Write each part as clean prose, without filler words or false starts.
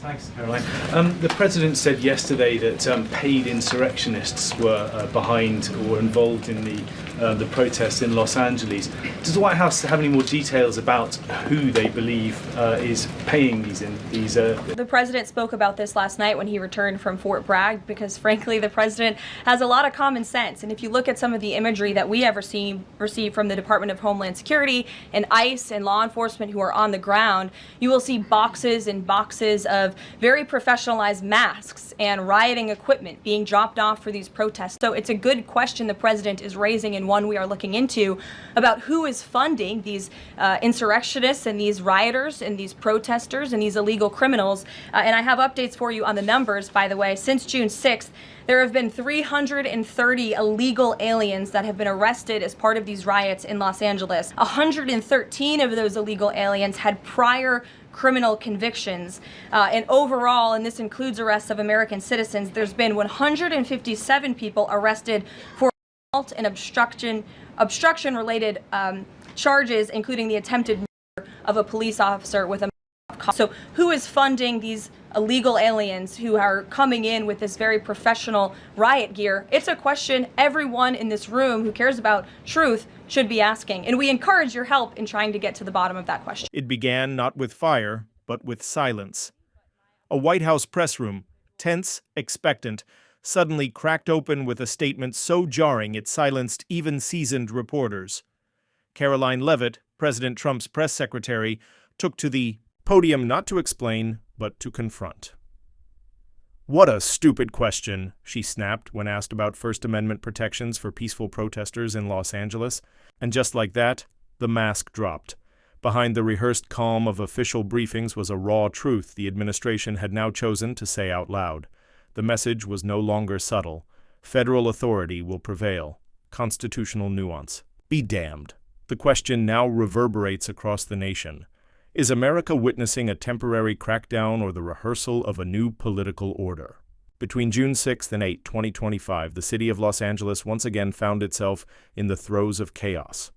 Thanks, Caroline. The President said yesterday that paid insurrectionists were behind or involved in the protests in Los Angeles. Does the White House have any more details about who they believe is paying these? The President spoke about this last night when he returned from Fort Bragg because, frankly, the President has a lot of common sense. And if you look at some of the imagery that we have received from the Department of Homeland Security and ICE and law enforcement who are on the ground, you will see boxes and boxes of very professionalized masks and rioting equipment being dropped off for these protests. So it's a good question the President is raising and one we are looking into about who is funding these insurrectionists and these rioters and these protesters and these illegal criminals. And I have updates for you on the numbers, by the way. Since June 6th, there have been 330 illegal aliens that have been arrested as part of these riots in Los Angeles. 113 of those illegal aliens had prior criminal convictions. And overall, and this includes arrests of American citizens, there's been 157 people arrested for assault and obstruction-related charges, including the attempted murder of a police officer with a cause. So who is funding these illegal aliens who are coming in with this very professional riot gear? It's a question everyone in this room who cares about truth should be asking. And we encourage your help in trying to get to the bottom of that question. It began not with fire, but with silence. A White House press room, tense, expectant, suddenly cracked open with a statement so jarring it silenced even seasoned reporters. Caroline Leavitt, President Trump's press secretary, took to the podium not to explain, but to confront. "What a stupid question," she snapped when asked about First Amendment protections for peaceful protesters in Los Angeles. And just like that, the mask dropped. Behind the rehearsed calm of official briefings was a raw truth the administration had now chosen to say out loud. The message was no longer subtle. Federal authority will prevail. Constitutional nuance. Be damned. The question now reverberates across the nation. Is America witnessing a temporary crackdown or the rehearsal of a new political order? Between June 6th and 8, 2025, the city of Los Angeles once again found itself in the throes of chaos.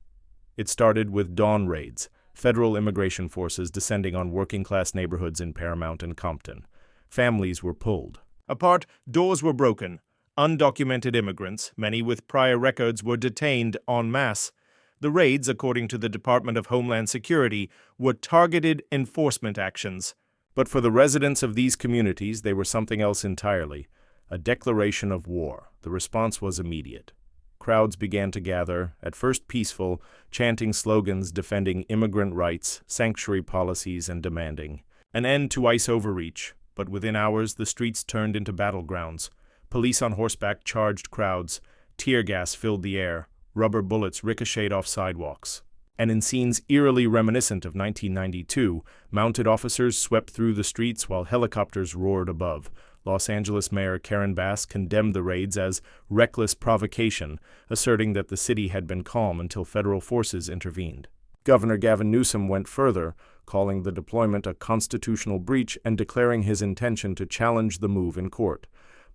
It started with dawn raids, federal immigration forces descending on working-class neighborhoods in Paramount and Compton. Families were pulled apart, doors were broken. Undocumented immigrants, many with prior records, were detained en masse. The raids, according to the Department of Homeland Security, were targeted enforcement actions. But for the residents of these communities, they were something else entirely, a declaration of war. The response was immediate. Crowds began to gather, at first peaceful, chanting slogans defending immigrant rights, sanctuary policies, and demanding an end to ICE overreach. But within hours, the streets turned into battlegrounds. Police on horseback charged crowds. Tear gas filled the air. Rubber bullets ricocheted off sidewalks. And in scenes eerily reminiscent of 1992, mounted officers swept through the streets while helicopters roared above. Los Angeles Mayor Karen Bass condemned the raids as reckless provocation, asserting that the city had been calm until federal forces intervened. Governor Gavin Newsom went further, calling the deployment a constitutional breach and declaring his intention to challenge the move in court.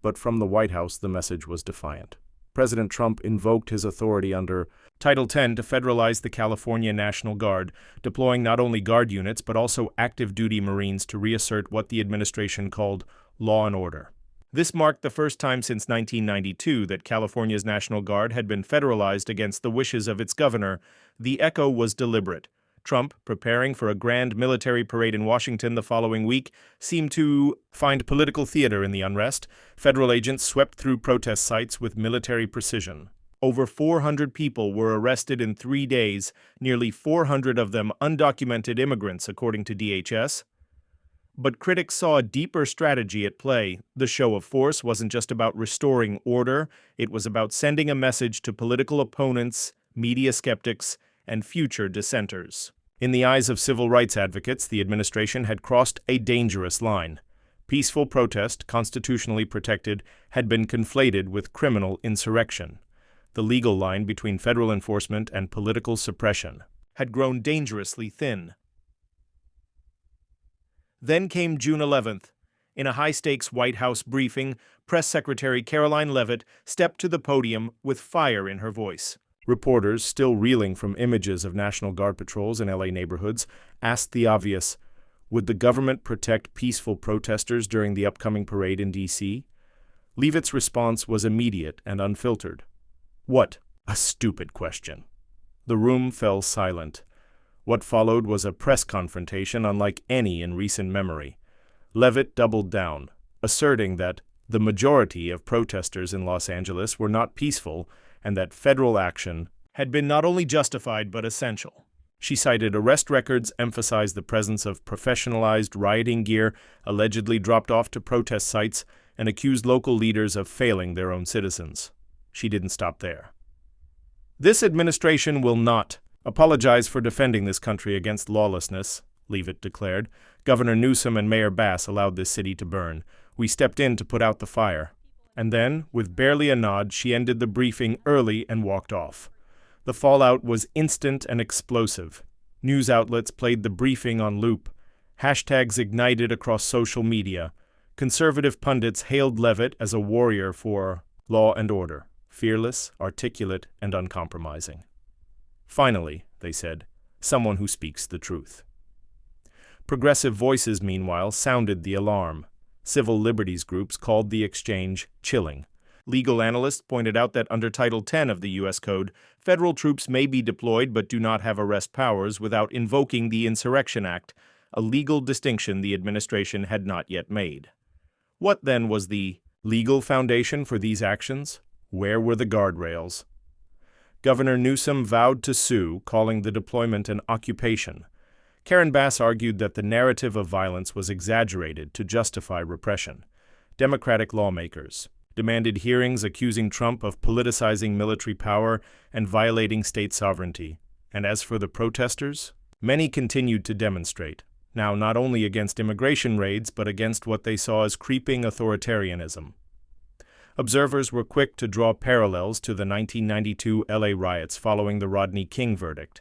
But from the White House, the message was defiant. President Trump invoked his authority under Title X to federalize the California National Guard, deploying not only Guard units but also active-duty Marines to reassert what the administration called law and order. This marked the first time since 1992 that California's National Guard had been federalized against the wishes of its governor. The echo was deliberate. Trump, preparing for a grand military parade in Washington the following week, seemed to find political theater in the unrest. Federal agents swept through protest sites with military precision. Over 400 people were arrested in 3 days, nearly 400 of them undocumented immigrants, according to DHS. But critics saw a deeper strategy at play. The show of force wasn't just about restoring order, it was about sending a message to political opponents, media skeptics, and future dissenters. In the eyes of civil rights advocates, the administration had crossed a dangerous line. Peaceful protest, constitutionally protected, had been conflated with criminal insurrection. The legal line between federal enforcement and political suppression had grown dangerously thin. Then came June 11th. In a high-stakes White House briefing, Press Secretary Caroline Leavitt stepped to the podium with fire in her voice. Reporters, still reeling from images of National Guard patrols in LA neighborhoods, asked the obvious, Would the government protect peaceful protesters during the upcoming parade in D.C.? Leavitt's response was immediate and unfiltered. What? A stupid question. The room fell silent. What followed was a press confrontation unlike any in recent memory. Leavitt doubled down, asserting that the majority of protesters in Los Angeles were not peaceful and that federal action had been not only justified but essential. She cited arrest records, emphasized the presence of professionalized rioting gear allegedly dropped off to protest sites, and accused local leaders of failing their own citizens. She didn't stop there. This administration will not apologize for defending this country against lawlessness, Leavitt declared. Governor Newsom and Mayor Bass allowed this city to burn. We stepped in to put out the fire. And then, with barely a nod, she ended the briefing early and walked off. The fallout was instant and explosive. News outlets played the briefing on loop. Hashtags ignited across social media. Conservative pundits hailed Leavitt as a warrior for law and order, fearless, articulate, and uncompromising. Finally, they said, someone who speaks the truth. Progressive voices, meanwhile, sounded the alarm. Civil liberties groups called the exchange chilling. Legal analysts pointed out that under Title 10 of the U.S. Code, federal troops may be deployed but do not have arrest powers without invoking the Insurrection Act, a legal distinction the administration had not yet made. What, then, was the legal foundation for these actions? Where were the guardrails? Governor Newsom vowed to sue, calling the deployment an occupation. Karen Bass argued that the narrative of violence was exaggerated to justify repression. Democratic lawmakers demanded hearings accusing Trump of politicizing military power and violating state sovereignty. And as for the protesters, many continued to demonstrate, now not only against immigration raids but against what they saw as creeping authoritarianism. Observers were quick to draw parallels to the 1992 LA riots following the Rodney King verdict.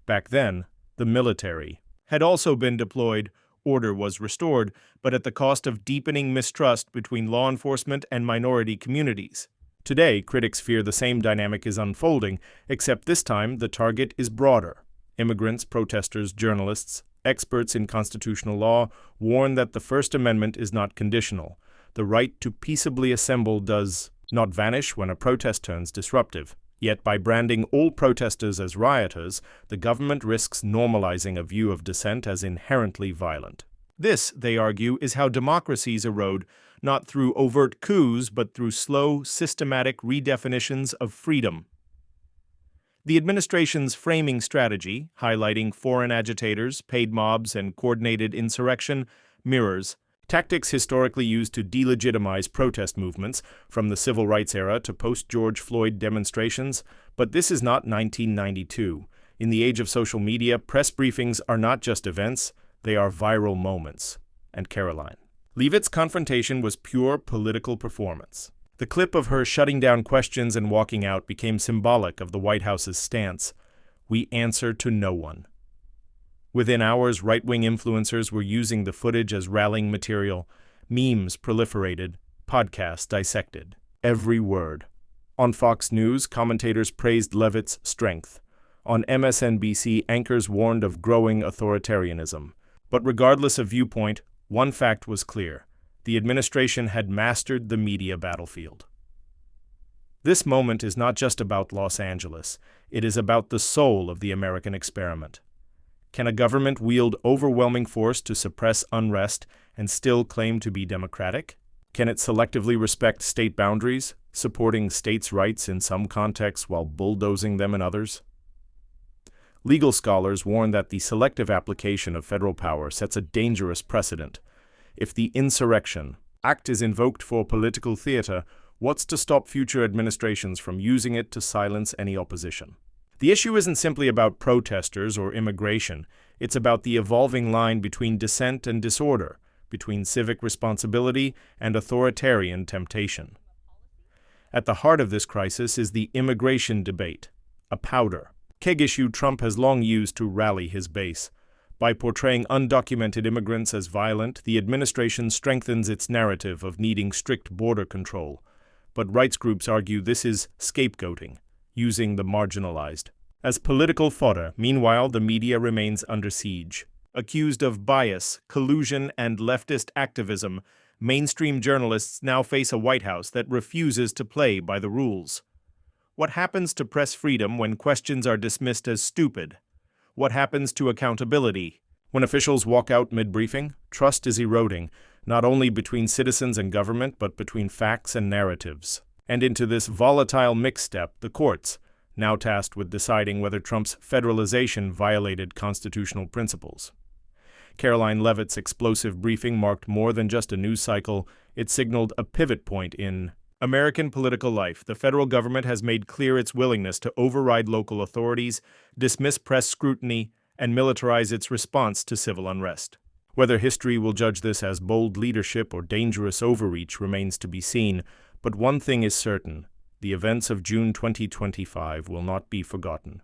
Back then, the military had also been deployed, order was restored, but at the cost of deepening mistrust between law enforcement and minority communities. Today, critics fear the same dynamic is unfolding, except this time the target is broader. Immigrants, protesters, journalists, experts in constitutional law warn that the First Amendment is not conditional. The right to peaceably assemble does not vanish when a protest turns disruptive. Yet by branding all protesters as rioters, the government risks normalizing a view of dissent as inherently violent. This, they argue, is how democracies erode, not through overt coups, but through slow, systematic redefinitions of freedom. The administration's framing strategy, highlighting foreign agitators, paid mobs, and coordinated insurrection, mirrors tactics historically used to delegitimize protest movements, from the civil rights era to post-George Floyd demonstrations. But this is not 1992. In the age of social media, press briefings are not just events, they are viral moments. And Caroline. Leavitt's confrontation was pure political performance. The clip of her shutting down questions and walking out became symbolic of the White House's stance. We answer to no one. Within hours, right-wing influencers were using the footage as rallying material. Memes proliferated, podcasts dissected. Every word. On Fox News, commentators praised Leavitt's strength. On MSNBC, anchors warned of growing authoritarianism. But regardless of viewpoint, one fact was clear. The administration had mastered the media battlefield. This moment is not just about Los Angeles. It is about the soul of the American experiment. Can a government wield overwhelming force to suppress unrest and still claim to be democratic? Can it selectively respect state boundaries, supporting states' rights in some contexts while bulldozing them in others? Legal scholars warn that the selective application of federal power sets a dangerous precedent. If the Insurrection Act is invoked for political theater, what's to stop future administrations from using it to silence any opposition? The issue isn't simply about protesters or immigration. It's about the evolving line between dissent and disorder, between civic responsibility and authoritarian temptation. At the heart of this crisis is the immigration debate, a powder keg issue Trump has long used to rally his base. By portraying undocumented immigrants as violent, the administration strengthens its narrative of needing strict border control. But rights groups argue this is scapegoating, using the marginalized as political fodder. Meanwhile, the media remains under siege. Accused of bias, collusion, and leftist activism, mainstream journalists now face a White House that refuses to play by the rules. What happens to press freedom when questions are dismissed as stupid? What happens to accountability? When officials walk out mid-briefing, trust is eroding, not only between citizens and government, but between facts and narratives. And into this volatile mix-step, the courts, now tasked with deciding whether Trump's federalization violated constitutional principles. Caroline Leavitt's explosive briefing marked more than just a news cycle, it signaled a pivot point in American political life. The federal government has made clear its willingness to override local authorities, dismiss press scrutiny, and militarize its response to civil unrest. Whether history will judge this as bold leadership or dangerous overreach remains to be seen, but one thing is certain: the events of June 2025 will not be forgotten.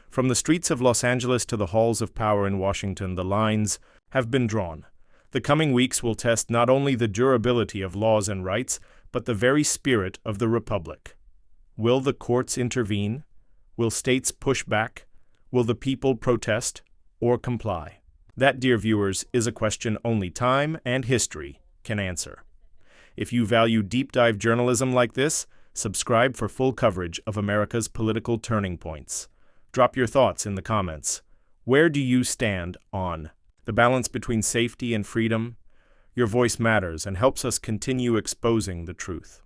From the streets of Los Angeles to the halls of power in Washington, the lines have been drawn. The coming weeks will test not only the durability of laws and rights, but the very spirit of the republic. Will the courts intervene? Will states push back? Will the people protest or comply? That, dear viewers, is a question only time and history can answer. If you value deep dive journalism like this, subscribe for full coverage of America's political turning points. Drop your thoughts in the comments. Where do you stand on the balance between safety and freedom? Your voice matters and helps us continue exposing the truth.